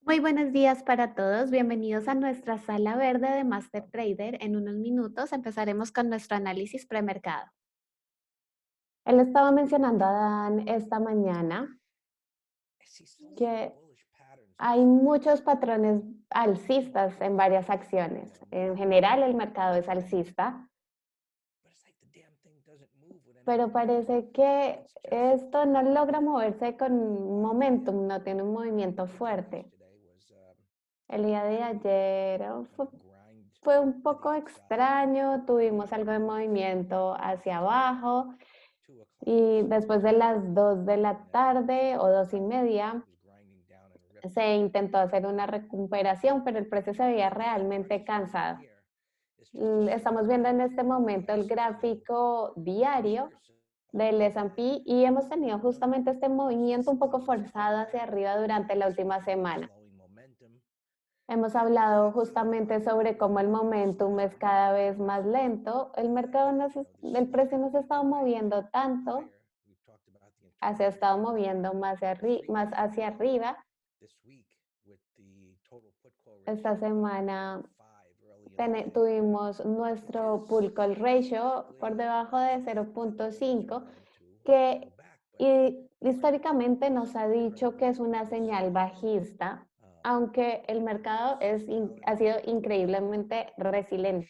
Muy buenos días para todos. Bienvenidos a nuestra sala verde de Master Trader. En unos minutos empezaremos con nuestro análisis premercado. Él estaba mencionando a Dan esta mañana que hay muchos patrones alcistas en varias acciones. En general, el mercado es alcista, pero parece que esto no logra moverse con momentum, no tiene un movimiento fuerte. El día de ayer fue un poco extraño, tuvimos algo de movimiento hacia abajo y después de las 2 de la tarde o 2:30 se intentó hacer una recuperación, pero el precio se veía realmente cansado. Estamos viendo en este momento el gráfico diario del S&P y hemos tenido justamente este movimiento un poco forzado hacia arriba durante la última semana. Hemos hablado justamente sobre cómo el momentum es cada vez más lento. El mercado, el precio no se ha estado moviendo tanto, se ha estado moviendo más hacia arriba. Esta semana tuvimos nuestro pull call ratio por debajo de 0.5, que históricamente nos ha dicho que es una señal bajista, aunque el mercado ha sido increíblemente resiliente.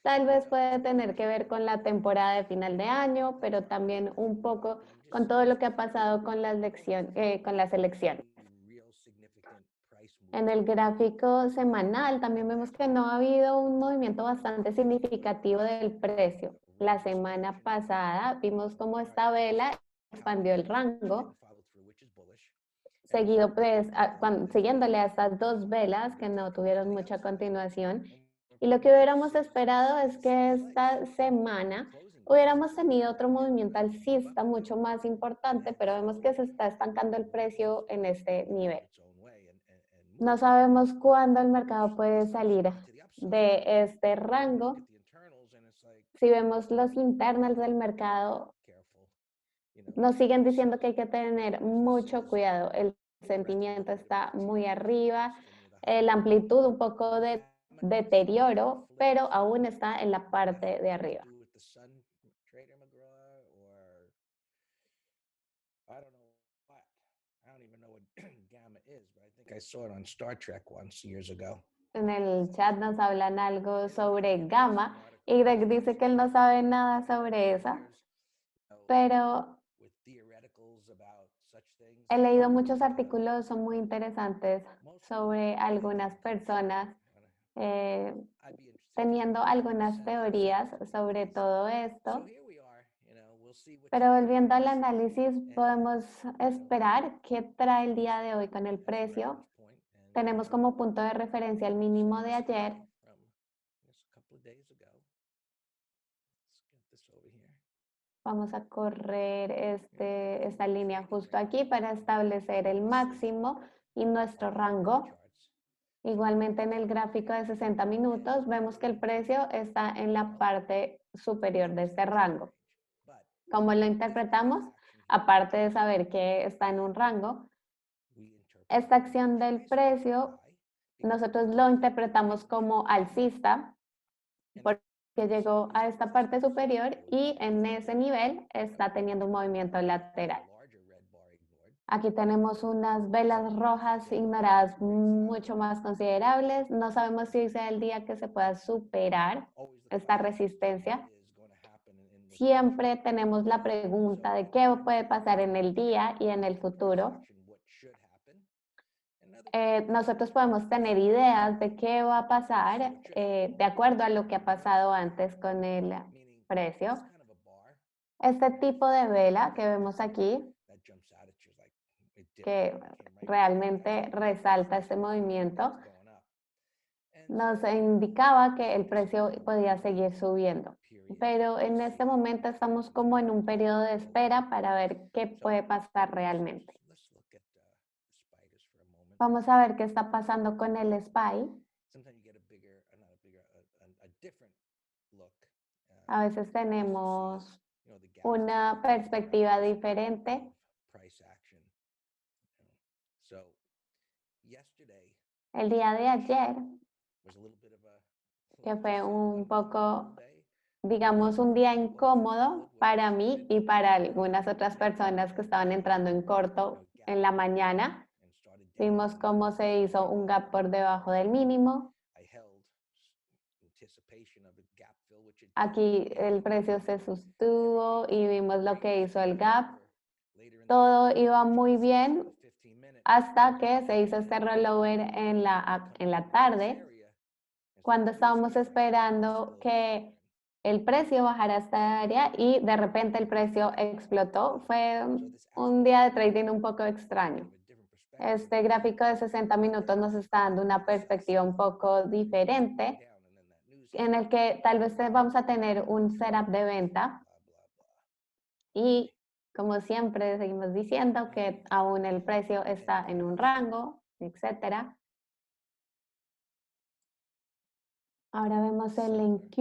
Tal vez puede tener que ver con la temporada de final de año, pero también un poco con todo lo que ha pasado con con las elecciones. En el gráfico semanal también vemos que no ha habido un movimiento bastante significativo del precio. La semana pasada vimos cómo esta vela expandió el rango, seguido siguiéndole a estas dos velas que no tuvieron mucha continuación. Y lo que hubiéramos esperado es que esta semana hubiéramos tenido otro movimiento alcista mucho más importante, pero vemos que se está estancando el precio en este nivel. No sabemos cuándo el mercado puede salir de este rango. Si vemos los internals del mercado, nos siguen diciendo que hay que tener mucho cuidado. El sentimiento está muy arriba, la amplitud un poco de deterioro, pero aún está en la parte de arriba. En el chat nos hablan algo sobre gamma y Greg dice que él no sabe nada sobre esa, pero he leído muchos artículos, son muy interesantes sobre algunas personas eh, teniendo algunas teorías sobre todo esto. Pero volviendo al análisis, podemos esperar qué trae el día de hoy con el precio. Tenemos como punto de referencia el mínimo de ayer. Vamos a correr esta línea justo aquí para establecer el máximo y nuestro rango. Igualmente en el gráfico de 60 minutos vemos que el precio está en la parte superior de este rango. ¿Cómo lo interpretamos? Aparte de saber que está en un rango, esta acción del precio nosotros lo interpretamos como alcista porque llegó a esta parte superior y en ese nivel está teniendo un movimiento lateral. Aquí tenemos unas velas rojas ignoradas mucho más considerables. No sabemos si sea el día que se pueda superar esta resistencia. Siempre tenemos la pregunta de qué puede pasar en el día y en el futuro. Nosotros podemos tener ideas de qué va a pasar de acuerdo a lo que ha pasado antes con el precio. Este tipo de vela que vemos aquí, que realmente resalta este movimiento, nos indicaba que el precio podía seguir subiendo. Pero en este momento estamos como en un periodo de espera para ver qué puede pasar realmente. Vamos a ver qué está pasando con el SPY. A veces tenemos una perspectiva diferente. El día de ayer, que fue un poco, digamos, un día incómodo para mí y para algunas otras personas que estaban entrando en corto en la mañana. Vimos cómo se hizo un gap por debajo del mínimo. Aquí el precio se sostuvo y vimos lo que hizo el gap. Todo iba muy bien hasta que se hizo este rollover en la tarde, cuando estábamos esperando que el precio bajara a esta área y de repente el precio explotó. Fue un día de trading un poco extraño. Este gráfico de 60 minutos nos está dando una perspectiva un poco diferente, en el que tal vez vamos a tener un setup de venta y, como siempre seguimos diciendo, que aún el precio está en un rango, etcétera. Ahora vemos el NQ,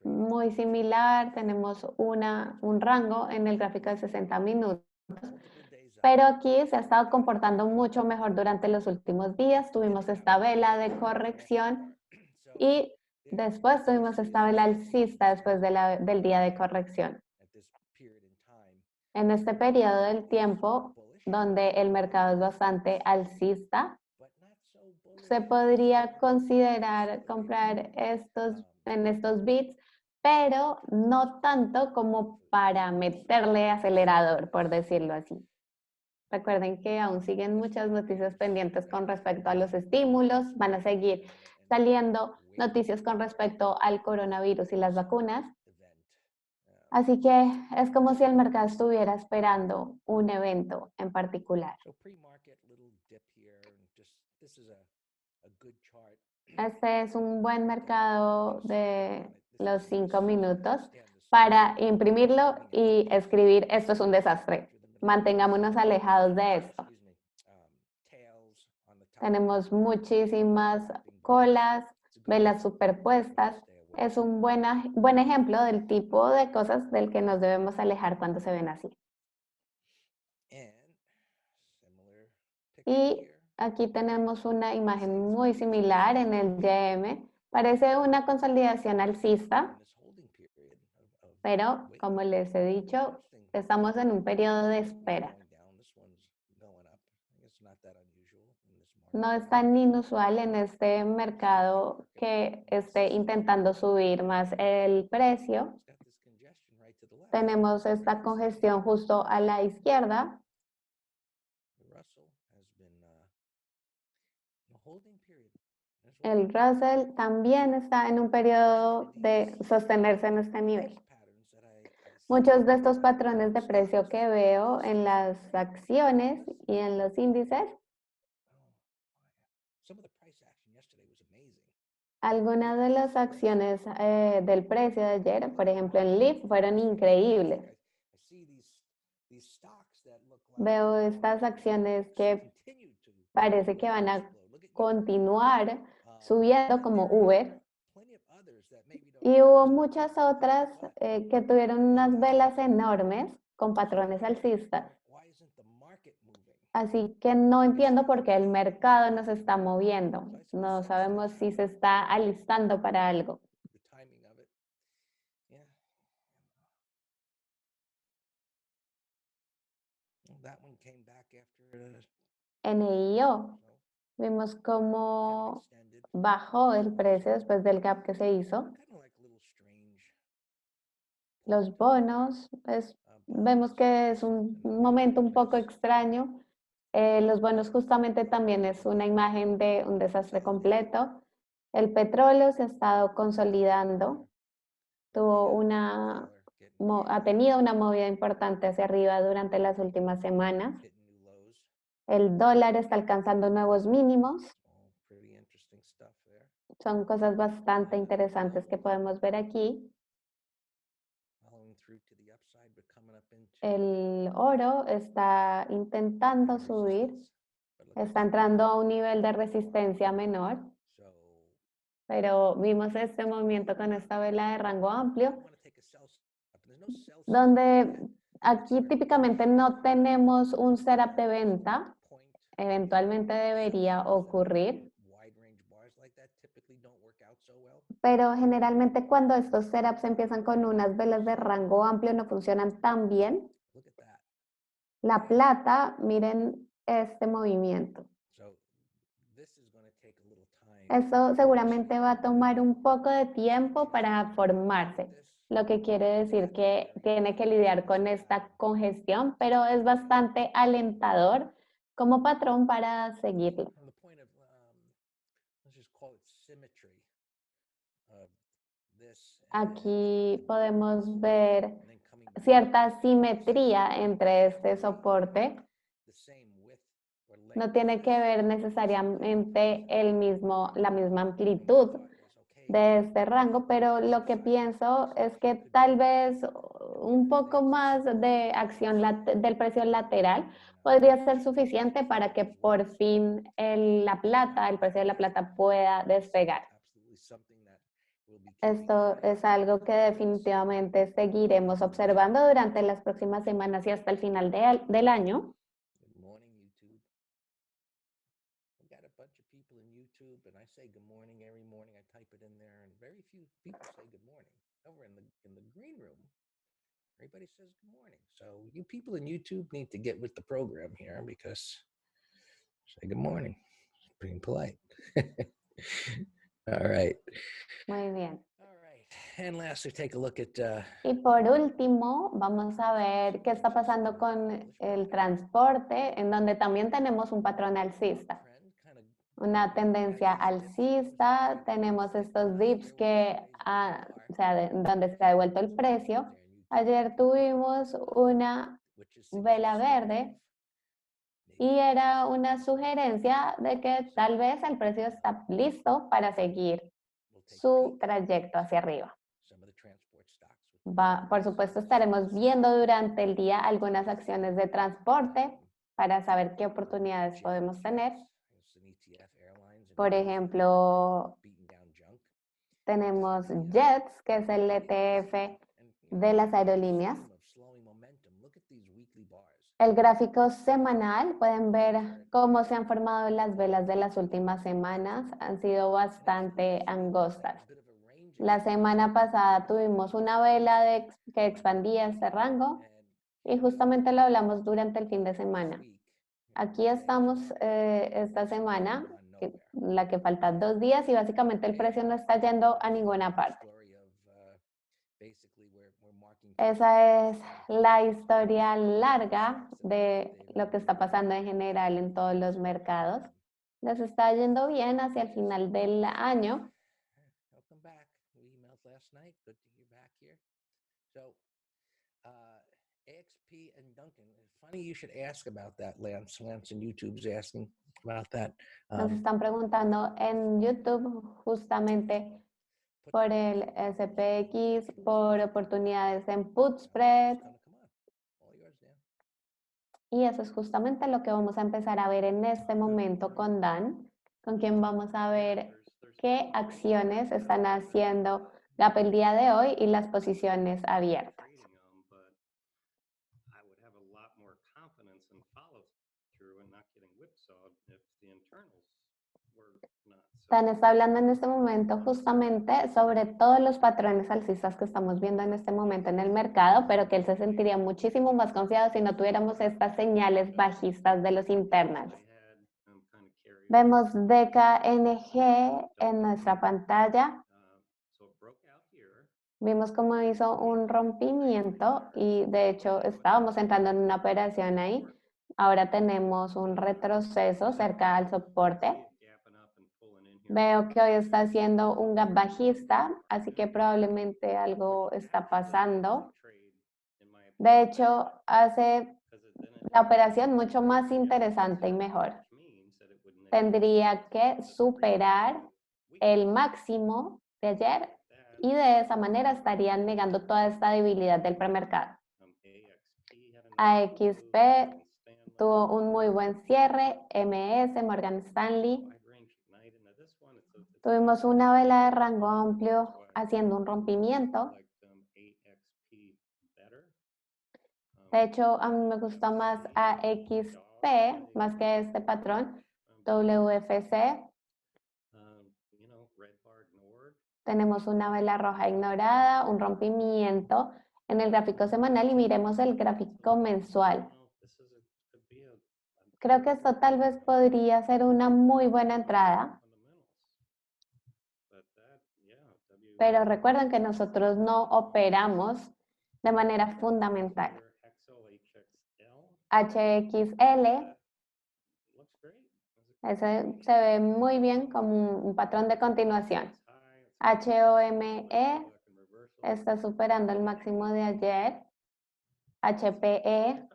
muy similar, tenemos un rango en el gráfico de 60 minutos, pero aquí se ha estado comportando mucho mejor durante los últimos días. Tuvimos esta vela de corrección y después tuvimos esta vela alcista después del día de corrección. En este periodo del tiempo, donde el mercado es bastante alcista, se podría considerar comprar en estos bits, pero no tanto como para meterle acelerador, por decirlo así. Recuerden que aún siguen muchas noticias pendientes con respecto a los estímulos, van a seguir saliendo noticias con respecto al coronavirus y las vacunas. Así que es como si el mercado estuviera esperando un evento en particular. Este es un buen mercado de los 5 minutos para imprimirlo y escribir: esto es un desastre. Mantengámonos alejados de esto. Tenemos muchísimas colas, velas superpuestas. Es un buen ejemplo del tipo de cosas del que nos debemos alejar cuando se ven así. Y aquí tenemos una imagen muy similar en el YM. Parece una consolidación alcista, pero como les he dicho, estamos en un periodo de espera. No es tan inusual en este mercado que esté intentando subir más el precio. Tenemos esta congestión justo a la izquierda. El Russell también está en un periodo de sostenerse en este nivel. Muchos de estos patrones de precio que veo en las acciones y en los índices, algunas de las acciones del precio de ayer, por ejemplo en Lyft, fueron increíbles. Veo estas acciones que parece que van a continuar subiendo, como Uber, y hubo muchas otras que tuvieron unas velas enormes con patrones alcistas. Así que no entiendo por qué el mercado no se está moviendo. No sabemos si se está alistando para algo. NIO, vimos cómo bajó el precio después del gap que se hizo. Los bonos, vemos que es un momento un poco extraño. Los bonos justamente también es una imagen de un desastre completo. El petróleo se ha estado consolidando, ha tenido una movida importante hacia arriba durante las últimas semanas. El dólar está alcanzando nuevos mínimos. Son cosas bastante interesantes que podemos ver aquí. El oro está intentando subir, está entrando a un nivel de resistencia menor, pero vimos este movimiento con esta vela de rango amplio, donde aquí típicamente no tenemos un setup de venta eventualmente debería ocurrir, pero generalmente cuando estos setups empiezan con unas velas de rango amplio no funcionan tan bien. La plata, miren este movimiento. Eso seguramente va a tomar un poco de tiempo para formarse, lo que quiere decir que tiene que lidiar con esta congestión, pero es bastante alentador como patrón para seguirlo. Aquí podemos ver cierta simetría entre este soporte. No tiene que ver necesariamente la misma amplitud de este rango, pero lo que pienso es que tal vez un poco más de acción del precio lateral podría ser suficiente para que por fin el precio de la plata pueda despegar. Esto es algo que definitivamente seguiremos observando durante las próximas semanas y hasta el final del año. Everybody says good morning. So you people in YouTube need to get with the program here because say good morning. Being polite. All right. Muy bien. All right. And lastly, take a look at Y por último, vamos a ver qué está pasando con el transporte, en donde también tenemos un patrón alcista. Una tendencia alcista, tenemos estos dips donde se ha devuelto el precio. Ayer tuvimos una vela verde y era una sugerencia de que tal vez el precio está listo para seguir su trayecto hacia arriba. Por supuesto, estaremos viendo durante el día algunas acciones de transporte para saber qué oportunidades podemos tener. Por ejemplo, tenemos JETS, que es el ETF de las aerolíneas. El gráfico semanal, pueden ver cómo se han formado las velas de las últimas semanas. Han sido bastante angostas. La semana pasada tuvimos una vela que expandía este rango y justamente lo hablamos durante el fin de semana. Aquí estamos esta semana, la que faltan 2 días y básicamente el precio no está yendo a ninguna parte. Esa es la historia larga de lo que está pasando en general en todos los mercados. Les está yendo bien hacia el final del año. AXP and Duncan. Funny you should ask about that, Lance. Lance in YouTube's asking about that. Nos están preguntando en YouTube justamente por el SPX, por oportunidades en put spread. Y eso es justamente lo que vamos a empezar a ver en este momento con Dan, con quien vamos a ver qué acciones están haciendo Gap el día de hoy y las posiciones abiertas. Dan está hablando en este momento justamente sobre todos los patrones alcistas que estamos viendo en este momento en el mercado, pero que él se sentiría muchísimo más confiado si no tuviéramos estas señales bajistas de los internals. Vemos DKNG en nuestra pantalla. Vimos cómo hizo un rompimiento y de hecho estábamos entrando en una operación ahí. Ahora tenemos un retroceso cerca al soporte. Veo que hoy está haciendo un gap bajista, así que probablemente algo está pasando. De hecho, hace la operación mucho más interesante y mejor. Tendría que superar el máximo de ayer y de esa manera estarían negando toda esta debilidad del premercado. AXP tuvo un muy buen cierre, MS, Morgan Stanley. Tuvimos una vela de rango amplio haciendo un rompimiento. De hecho, a mí me gusta más AXP WP, más que este patrón, WFC. Tenemos una vela roja ignorada, un rompimiento en el gráfico semanal y miremos el gráfico mensual. Creo que esto tal vez podría ser una muy buena entrada. Pero recuerden que nosotros no operamos de manera fundamental. HXL, ese se ve muy bien como un patrón de continuación. HOME está superando el máximo de ayer. HPE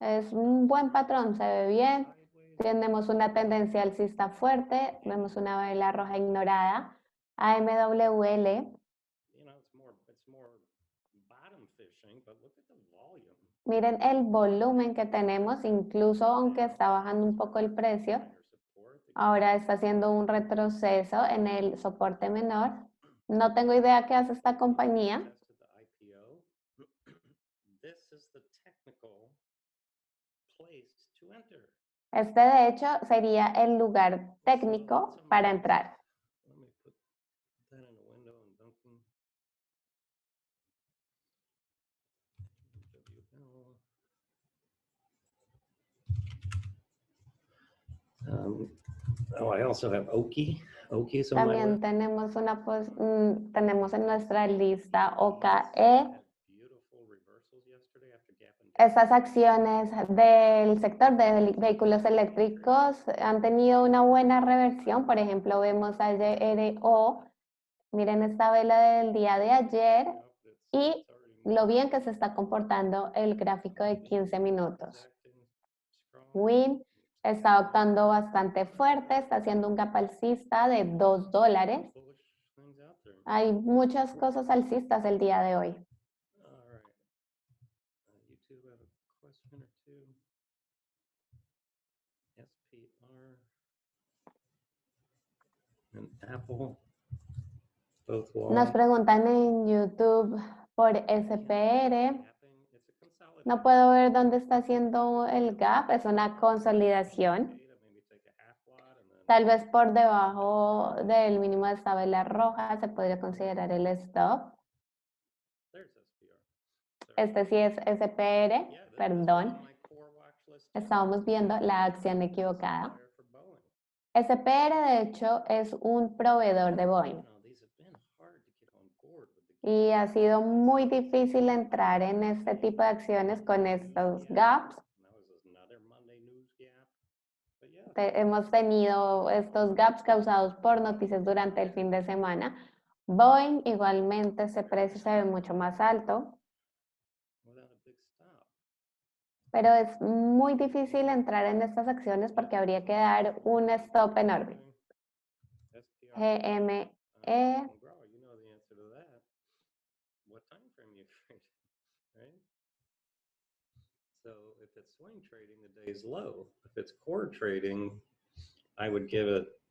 es un buen patrón, se ve bien. Tenemos una tendencia alcista fuerte, vemos una vela roja ignorada. AMWL. Miren el volumen que tenemos, incluso aunque está bajando un poco el precio, ahora está haciendo un retroceso en el soporte menor. No tengo idea qué hace esta compañía. Este, de hecho, sería el lugar técnico para entrar. I also have Oki. También tenemos tenemos en nuestra lista OKE. Estas acciones del sector de vehículos eléctricos han tenido una buena reversión. Por ejemplo, vemos a YRO. Miren esta vela del día de ayer y lo bien que se está comportando el gráfico de 15 minutos. WIN está optando bastante fuerte, está haciendo un gap alcista de $2. Hay muchas cosas alcistas el día de hoy. Nos preguntan en YouTube por SPR. No puedo ver dónde está haciendo el gap, es una consolidación. Tal vez por debajo del mínimo de esta vela roja se podría considerar el stop. Este sí es SPR, perdón. Estábamos viendo la acción equivocada. SPR, de hecho, es un proveedor de Boeing. Y ha sido muy difícil entrar en este tipo de acciones con estos gaps. Hemos tenido estos gaps causados por noticias durante el fin de semana. Boeing, igualmente, ese precio se ve mucho más alto. Pero es muy difícil entrar en estas acciones porque habría que dar un stop enorme. GME.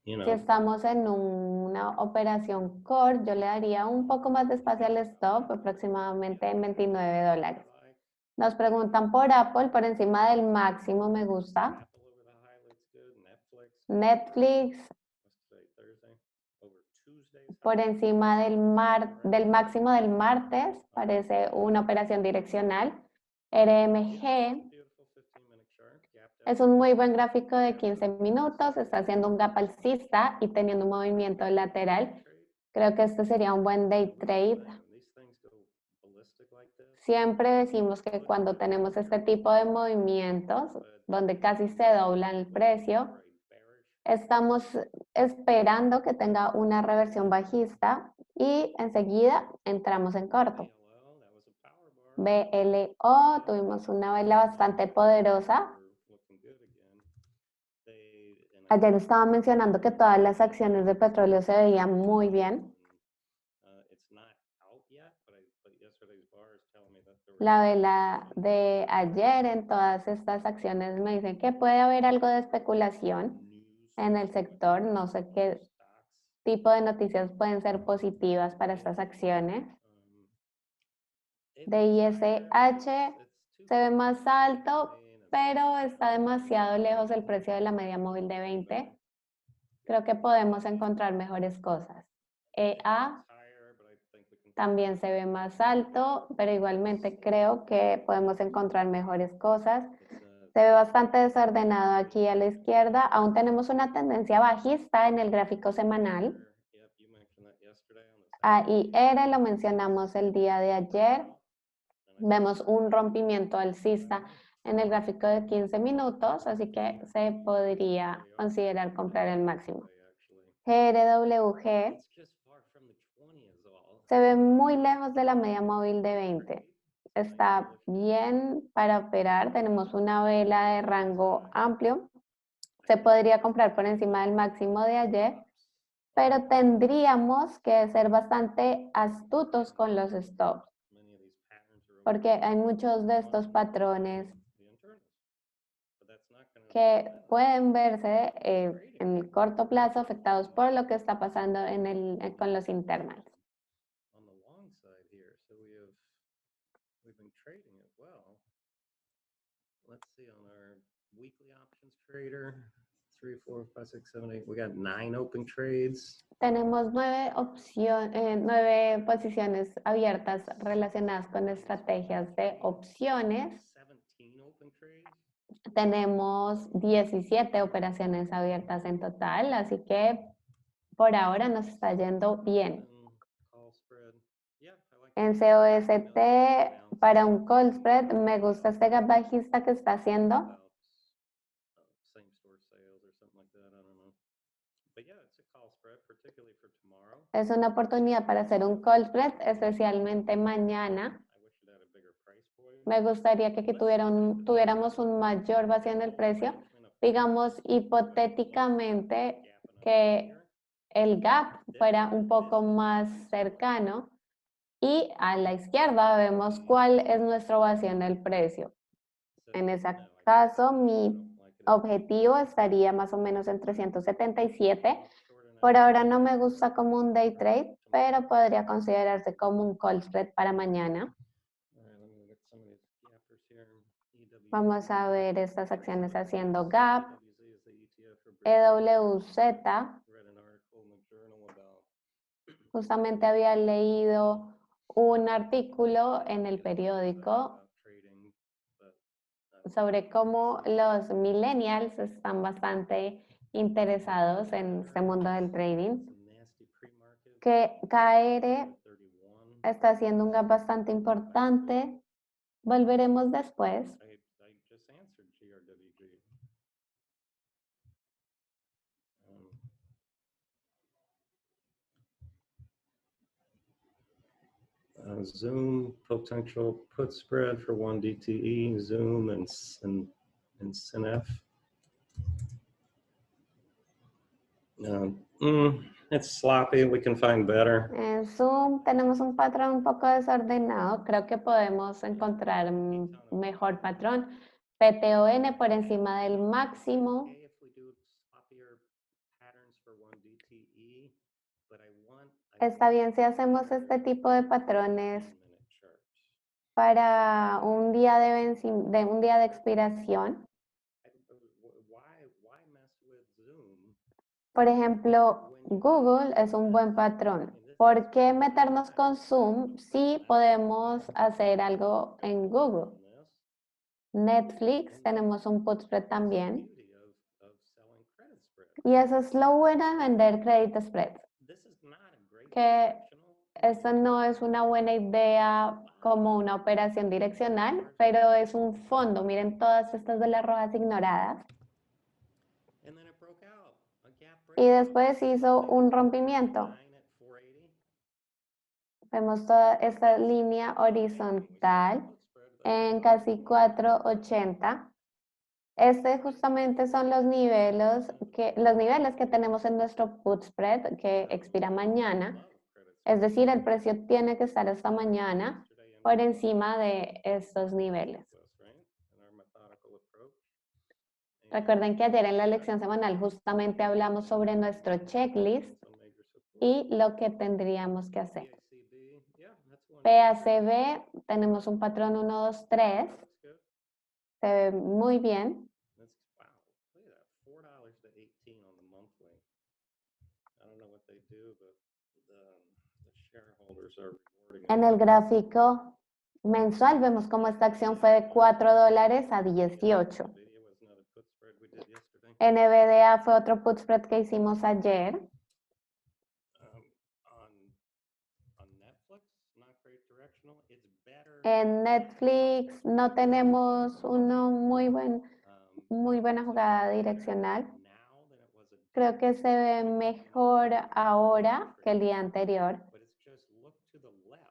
Si estamos en una operación core, yo le daría un poco más de espacio al stop, aproximadamente en $29. Nos preguntan por Apple, por encima del máximo me gusta. Netflix, por encima del máximo del martes, parece una operación direccional. RMG es un muy buen gráfico de 15 minutos, está haciendo un gap alcista y teniendo un movimiento lateral. Creo que este sería un buen day trade. Siempre decimos que cuando tenemos este tipo de movimientos, donde casi se dobla el precio, estamos esperando que tenga una reversión bajista y enseguida entramos en corto. BLO, tuvimos una vela bastante poderosa. Ayer estaba mencionando que todas las acciones de petróleo se veían muy bien. La vela de ayer en todas estas acciones me dicen que puede haber algo de especulación en el sector. No sé qué tipo de noticias pueden ser positivas para estas acciones. De ISH se ve más alto, pero está demasiado lejos el precio de la media móvil de 20. Creo que podemos encontrar mejores cosas. EA también se ve más alto, pero igualmente creo que podemos encontrar mejores cosas. Se ve bastante desordenado aquí a la izquierda. Aún tenemos una tendencia bajista en el gráfico semanal. AIR lo mencionamos el día de ayer. Vemos un rompimiento alcista en el gráfico de 15 minutos, así que se podría considerar comprar el máximo. GRWG se ve muy lejos de la media móvil de 20. Está bien para operar. Tenemos una vela de rango amplio. Se podría comprar por encima del máximo de ayer, pero tendríamos que ser bastante astutos con los stops, porque hay muchos de estos patrones que pueden verse en el corto plazo afectados por lo que está pasando con los internals. Let's see on our weekly options trader, 3, 4, 5, 6, 7, 8. We got 9 open trades. Tenemos 9 posiciones abiertas relacionadas con estrategias de opciones. 17 open trades. Tenemos 17 operaciones abiertas en total, así que por ahora nos está yendo bien. En COST, para un call spread, me gusta este gap bajista que está haciendo. Es una oportunidad para hacer un call spread, especialmente mañana. Me gustaría que aquí tuviéramos un mayor vacío en el precio. Digamos hipotéticamente que el gap fuera un poco más cercano y a la izquierda vemos cuál es nuestro vacío en el precio. En ese caso, mi objetivo estaría más o menos en 377. Por ahora no me gusta como un day trade, pero podría considerarse como un call spread para mañana. Vamos a ver estas acciones haciendo gap, EWZ. Justamente había leído un artículo en el periódico sobre cómo los millennials están bastante interesados en este mundo del trading, que KR está haciendo un gap bastante importante. Volveremos después. Zoom potential put spread for 1 DTE, Zoom and SYNF. It's sloppy, we can find better. En Zoom tenemos un patrón un poco desordenado. Creo que podemos encontrar un mejor patrón. PTON por encima del máximo. Está bien si hacemos este tipo de patrones para un día de expiración. Por ejemplo, Google es un buen patrón. ¿Por qué meternos con Zoom si podemos hacer algo en Google? Netflix, tenemos un put spread también. Y eso es lo bueno de vender credit spreads. Que eso no es una buena idea como una operación direccional, pero es un fondo. Miren todas estas de las rojas ignoradas. Y después hizo un rompimiento. Vemos toda esta línea horizontal en casi 480. Justamente son los niveles que tenemos en nuestro put spread que expira mañana. Es decir, el precio tiene que estar hasta mañana por encima de estos niveles. Recuerden que ayer en la lección semanal justamente hablamos sobre nuestro checklist y lo que tendríamos que hacer. PACB, tenemos un patrón 1, 2, 3. Se ve muy bien. That's wow. Look at that. $4 to 18 on the monthly. I don't know what they do, but the shareholders are rewarding En it. el gráfico mensual vemos cómo esta acción fue de $4 a 18. NVIDIA was not a put spread we did yesterday. NVDA fue otro put spread que hicimos ayer. On Netflix, not great directional. It's better. En Netflix no tenemos uno muy buena jugada direccional. Now than it was a Creo que se ve mejor ahora que el día anterior, but it's just look to the left.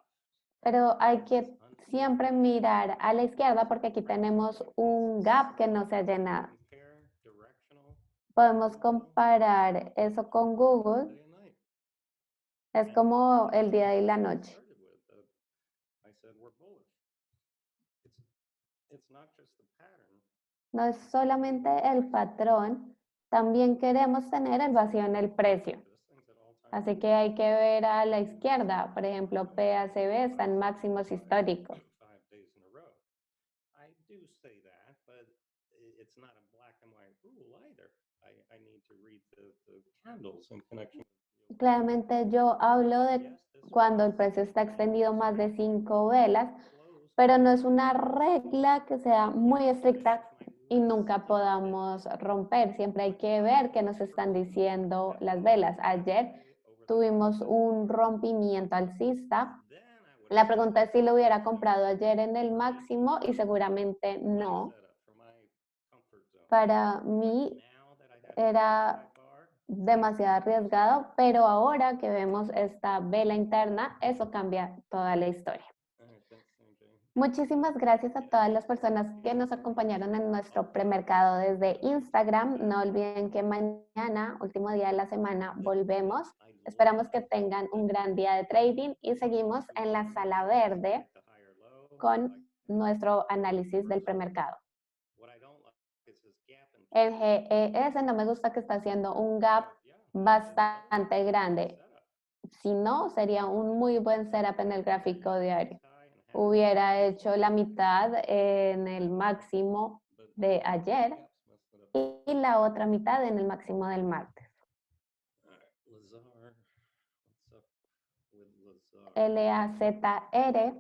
pero hay que siempre mirar a la izquierda porque aquí tenemos un gap que no se ha llenado. Compare directional Podemos comparar eso con Google. day and night. Es como el día y la noche. Started with, I said we're bullish. It's not just the pattern. No es solamente el patrón, también queremos tener el vacío en el precio. This thing's at all-time Así que hay que ver a la izquierda. Por ejemplo, PACB está en máximos históricos. 5 days in a row. I do say that, but it's not a black and white rule either. I need to read the candles in connection with Claramente yo hablo de cuando el precio está extendido más de 5 velas, pero no es una regla que sea muy estricta y nunca podamos romper. Siempre hay que ver qué nos están diciendo las velas. Ayer tuvimos un rompimiento alcista. La pregunta es si lo hubiera comprado ayer en el máximo y seguramente no. Para mí era demasiado arriesgado, pero ahora que vemos esta vela interna, eso cambia toda la historia. Muchísimas gracias a todas las personas que nos acompañaron en nuestro premercado desde Instagram. No olviden que mañana, último día de la semana, volvemos. Esperamos que tengan un gran día de trading y seguimos en la sala verde con nuestro análisis del premercado. El GES no me gusta que está haciendo un gap bastante grande. Si no, sería un muy buen setup en el gráfico diario. Hubiera hecho la mitad en el máximo de ayer y la otra mitad en el máximo del martes. LAZR